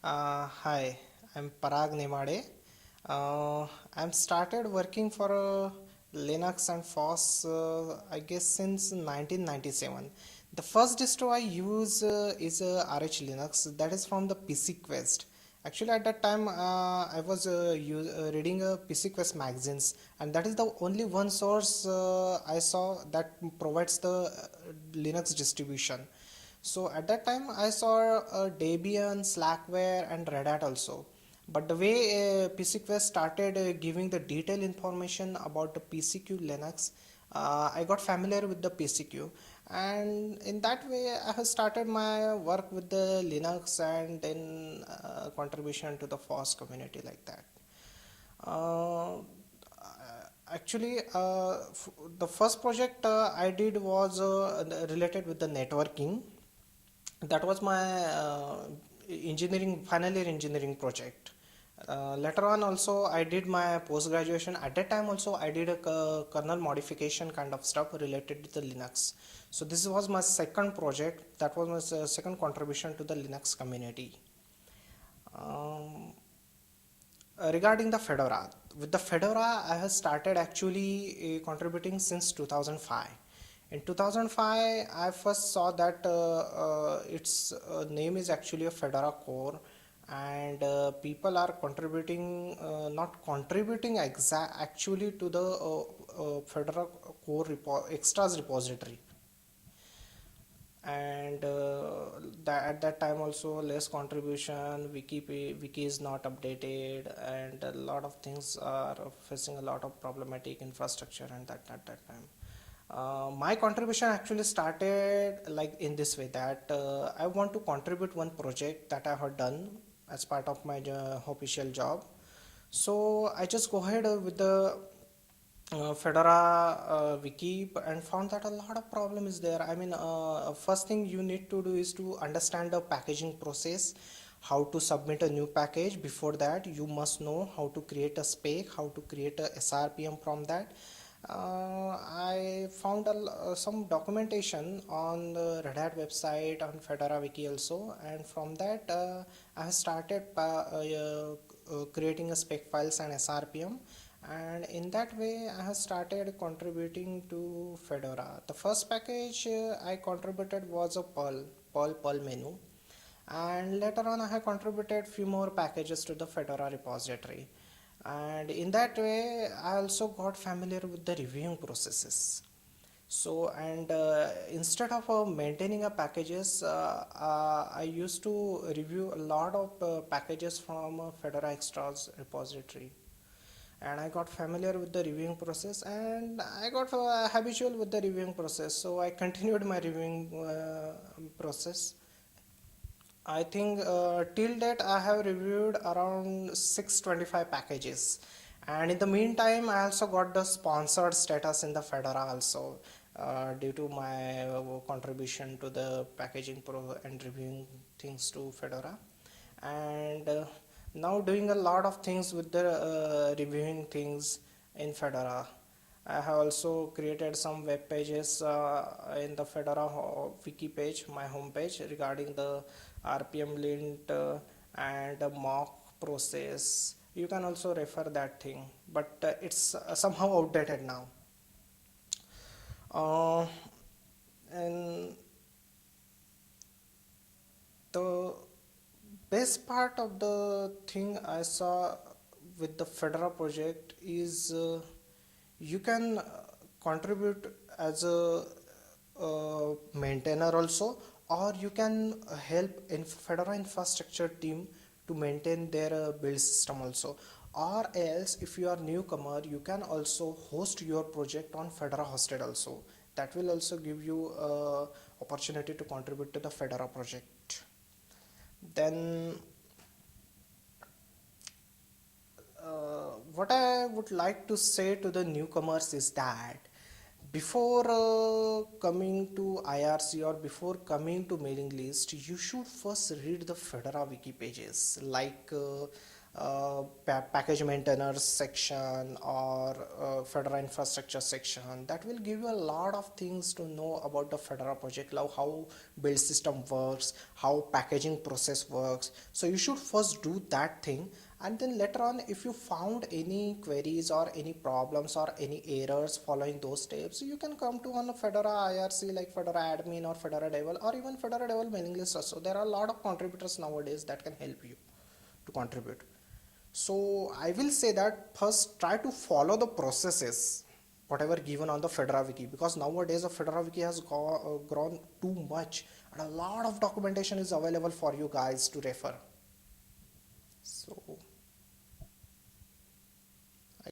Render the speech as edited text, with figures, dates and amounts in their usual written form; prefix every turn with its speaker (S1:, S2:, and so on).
S1: Hi, I'm Parag Nemade. I'm started working for Linux and FOSS, I guess since 1997. The first distro I use is RH Linux, that is from the PC Quest. Actually, at that time, I was reading PC Quest magazines, and that is the only one source I saw that provides the Linux distribution. So at that time, I saw Debian, Slackware, and Red Hat also. But the way PC Quest started giving the detailed information about the PCQ Linux, I got familiar with the PCQ, and in that way, I have started my work with the Linux and then contribution to the FOSS community like that. Uh, Actually, the first project I did was related with the networking. That was my engineering final year engineering project. Later on also I did my post graduation. At that time also I did a kernel modification kind of stuff related to the Linux. So this was my second project. That was my second contribution to the Linux community. um, Regarding the Fedora, with the Fedora, I have started actually contributing since 2005. In 2005, I first saw that its name is actually a Fedora core, and people are contributing, not contributing actually to the Fedora core extras repository. And at that time also less contribution, wiki is not updated, and a lot of things are facing a lot of problematic infrastructure, and that at that time my contribution actually started like in this way, that I want to contribute one project that I have done as part of my official job. So I just go ahead with the Fedora wiki and found that a lot of problem is there. I mean, first thing you need to do is to understand the packaging process, how to submit a new package. Before that, you must know how to create a spec, how to create a SRPM from that. I found some documentation on the Red Hat website, on Fedora wiki also, and from that I started creating a spec files and SRPM, and in that way I have started contributing to Fedora. The first package I contributed was a Perl menu, and later on I have contributed few more packages to the Fedora repository, and in that way I also got familiar with the reviewing processes. So, and instead of maintaining a packages, I used to review a lot of packages from Fedora Extras repository, and I got familiar with the reviewing process, and I got habitual with the reviewing process, so I continued my reviewing process. I think till date I have reviewed around 625 packages, and in the meantime I also got the sponsored status in the Fedora also, due to my contribution to the packaging pro and reviewing things to Fedora, and now doing a lot of things with the reviewing things in Fedora. I have also created some web pages in the Fedora wiki page, my home page, regarding the RPM lint and mock process. You can also refer that thing, but it's somehow outdated now. Uh, and the best part of the thing I saw with the Fedora project is you can contribute as a maintainer also, or you can help in Fedora infrastructure team to maintain their build system also, or else if you are newcomer you can also host your project on Fedora hosted also. That will also give you opportunity to contribute to the Fedora project. Then what I would like to say to the newcomers is that before coming to IRC or before coming to mailing list, you should first read the Fedora wiki pages. Like package maintainers section or Fedora infrastructure section. That will give you a lot of things to know about the Fedora project, like how build system works, how packaging process works. So you should first do that thing, and then later on, if you found any queries or any problems or any errors following those steps, you can come to one Fedora IRC like Fedora admin or Fedora Devel or even Fedora Devel mailing list. So there are a lot of contributors nowadays that can help you to contribute. So I will say that first try to follow the processes whatever given on the Fedora wiki, because nowadays the Fedora wiki has grown too much and a lot of documentation is available for you guys to refer. So